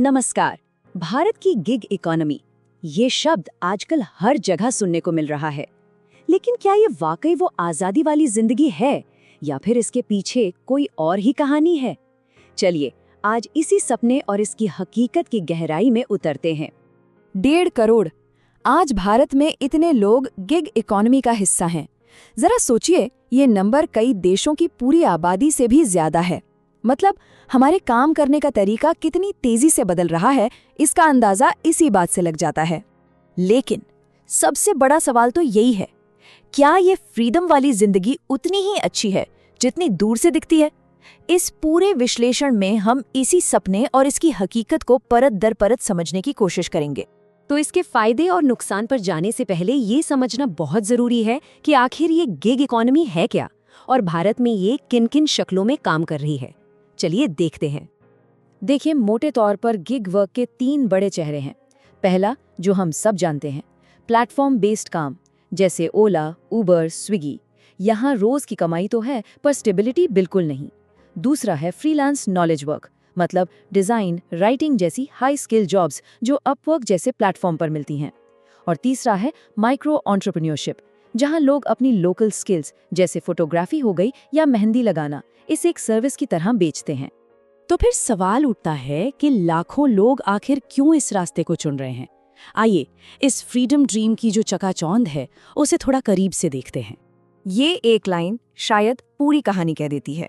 नमस्कार। भारत की gig economy, ये शब्द आजकल हर जगह सुनने को मिल रहा है। लेकिन क्या ये वाकई वो आजादी वाली जिंदगी है या फिर इसके पीछे कोई और ही कहानी है? चलिए आज इसी सपने और इसकी हकीकत की गहराई में उतरते हैं। 1.5 करोड़। आज भारत में इतने लोग गिग इकोनॉमी का हिस्सा हैं। जरा सोचिए, ये नंबर कई देशों की पूरी आबादी से भी ज्यादा है। मतलब हमारे काम करने का तरीका कितनी तेजी से बदल रहा है, इसका अंदाजा इसी बात से लग जाता है। लेकिन सबसे बड़ा सवाल तो यही है, क्या ये फ्रीडम वाली जिंदगी उतनी ही अच्छी है जितनी दूर से दिखती है? इस पूरे विश्लेषण में हम इसी सपने और इसकी हकीकत को परत दर परत समझने की कोशिश करेंगे। तो इसके फायदे और नुकसान पर जाने से पहले ये समझना बहुत जरूरी है कि आखिर ये गिग इकोनॉमी है क्या और भारत में ये किन किन शक्लों में काम कर रही है। चलिए देखते हैं। देखिए, मोटे तौर पर गिग वर्क के 3 बड़े चेहरे हैं। पहला, जो हम सब जानते हैं, प्लेटफॉर्म बेस्ड काम, जैसे ओला, उबर, स्विगी। यहाँ रोज की कमाई तो है पर स्टेबिलिटी बिल्कुल नहीं। दूसरा है फ्रीलांस नॉलेज वर्क, मतलब डिजाइन, राइटिंग जैसी हाई स्किल जॉब्स जो अपवर्क जैसे प्लेटफॉर्म पर मिलती हैं। और तीसरा है माइक्रो एंटरप्रेन्योरशिप, जहां लोग अपनी लोकल स्किल्स जैसे फोटोग्राफी हो गई या मेहंदी लगाना इसे एक सर्विस की तरह बेचते हैं। तो फिर सवाल उठता है कि लाखों लोग आखिर क्यों इस रास्ते को चुन रहे हैं। आइए इस फ्रीडम ड्रीम की जो चकाचौंध है उसे थोड़ा करीब से देखते हैं। ये एक लाइन शायद पूरी कहानी कह देती है।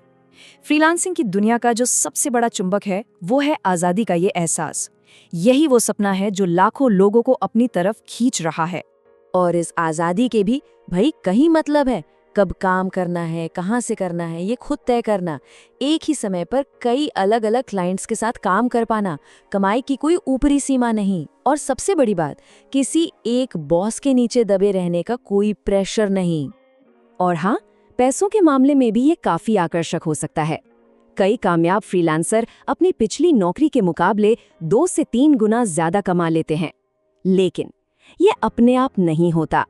फ्रीलांसिंग की दुनिया का जो सबसे बड़ा चुंबक है वो है आज़ादी का ये एहसास। यही वो सपना है जो लाखों लोगों को अपनी तरफ खींच रहा है। और इस आज़ादी के भी भाई कहीं मतलब है, कब काम करना है, कहाँ से करना है, ये खुद तय करना, एक ही समय पर कई अलग अलग क्लाइंट्स के साथ काम कर पाना, कमाई की कोई ऊपरी सीमा नहीं, और सबसे बड़ी बात, किसी एक बॉस के नीचे दबे रहने का कोई प्रेशर नहीं। और हाँ, पैसों के मामले में भी ये काफी आकर्षक हो सकता है। कई कामयाब फ्रीलांसर अपनी पिछली नौकरी के मुकाबले 2 से 3 गुना ज्यादा कमा लेते हैं। लेकिन ये अपने आप नहीं होता,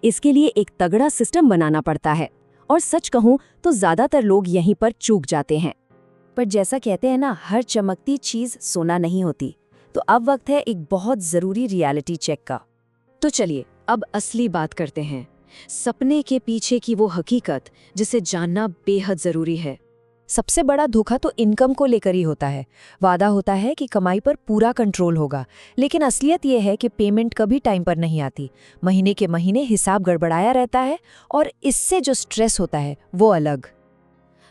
इसके लिए एक तगड़ा सिस्टम बनाना पड़ता है। और सच कहूं तो ज्यादातर लोग यहीं पर चूक जाते हैं। पर जैसा कहते हैं ना, हर चमकती चीज सोना नहीं होती। तो अब वक्त है एक बहुत जरूरी रियलिटी चेक का। तो चलिए अब असली बात करते हैं, सपने के पीछे की वो हकीकत जिसे जानना बेहद जरूरी है। सबसे बड़ा धोखा तो इनकम को लेकर ही होता है। वादा होता है कि कमाई पर पूरा कंट्रोल होगा, लेकिन असलियत ये है कि पेमेंट कभी टाइम पर नहीं आती। महीने के महीने हिसाब गड़बड़ाया रहता है और इससे जो स्ट्रेस होता है वो अलग।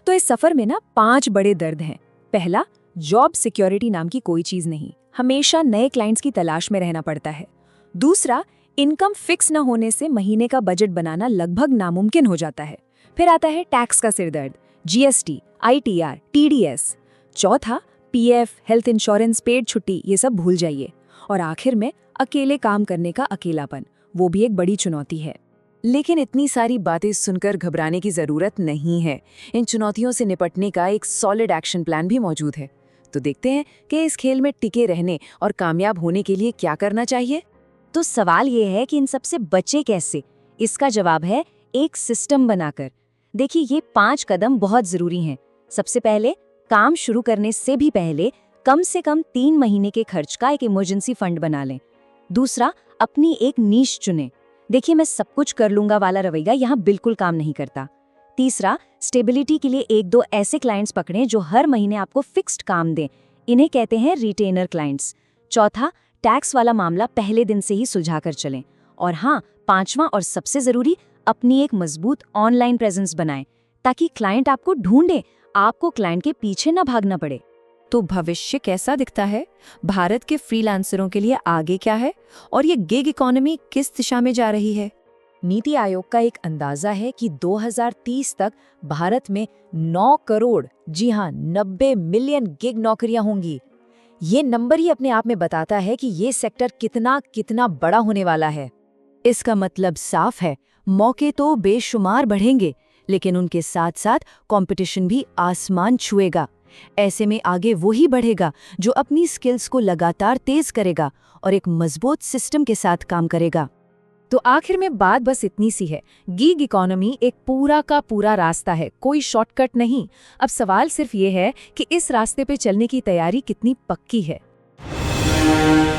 तो इस सफर में ना 5 बड़े दर्द हैं। पहला, जॉब सिक्योरिटी नाम की कोई चीज नहीं, हमेशा नए क्लाइंट्स की तलाश में रहना पड़ता है। दूसरा, इनकम फिक्स न होने से महीने का बजट बनाना लगभग नामुमकिन हो जाता है। फिर आता है टैक्स का सिरदर्द, जीएसटी, ITR, TDS। चौथा, PF, हेल्थ इंश्योरेंस, पेड छुट्टी, ये सब भूल जाइए। और आखिर में अकेले काम करने का अकेलापन, वो भी एक बड़ी चुनौती है। लेकिन इतनी सारी बातें सुनकर घबराने की जरूरत नहीं है। इन चुनौतियों से निपटने का एक सॉलिड एक्शन प्लान भी मौजूद है। तो देखते हैं कि इस खेल में टिके रहने और कामयाब होने के लिए क्या करना चाहिए। तो सवाल ये है कि इन सबसे बचे कैसे? इसका जवाब है एक सिस्टम बनाकर। देखिए, ये 5 कदम बहुत जरूरी हैं। सबसे पहले, काम शुरू करने से भी पहले कम से कम 3 महीने के खर्च का एक इमरजेंसी फंड बना लें। दूसरा, अपनी एक नीश चुनें। देखिए, मैं सब कुछ कर लूंगा वाला रवैया यहाँ बिल्कुल काम नहीं करता। तीसरा, स्टेबिलिटी के लिए 1-2 ऐसे क्लाइंट्स पकड़ें जो हर महीने आपको फिक्स्ड काम दें। इन्हें कहते हैं रिटेनर क्लाइंट्स। चौथा, टैक्स वाला मामला पहले दिन से ही सुलझा कर चलें। और हाँ, 5वां और सबसे जरूरी, अपनी एक मजबूत ऑनलाइन प्रेजेंस बनाएं ताकि क्लाइंट आपको ढूंढे, आपको क्लाइंट के पीछे न भागना पड़े। तो भविष्य कैसा दिखता है? भारत के फ्रीलांसरों के लिए आगे क्या है और ये गिग इकोनॉमी किस दिशा में जा रही है? नीति आयोग का एक अंदाजा है कि 2030 तक भारत में 9 करोड़, जी हाँ 90 मिलियन गिग नौकरियां होंगी। ये नंबर ही अपने आप में बताता है कि ये सेक्टर कितना बड़ा होने वाला है। इसका मतलब साफ है, मौके तो बेशुमार बढ़ेंगे, लेकिन उनके साथ साथ कंपटीशन भी आसमान छुएगा। ऐसे में आगे वही बढ़ेगा जो अपनी स्किल्स को लगातार तेज करेगा और एक मजबूत सिस्टम के साथ काम करेगा। तो आखिर में बात बस इतनी सी है, गिग इकोनॉमी एक पूरा का पूरा रास्ता है, कोई शॉर्टकट नहीं। अब सवाल सिर्फ ये है कि इस रास्ते पे चलने की तैयारी कितनी पक्की है। है।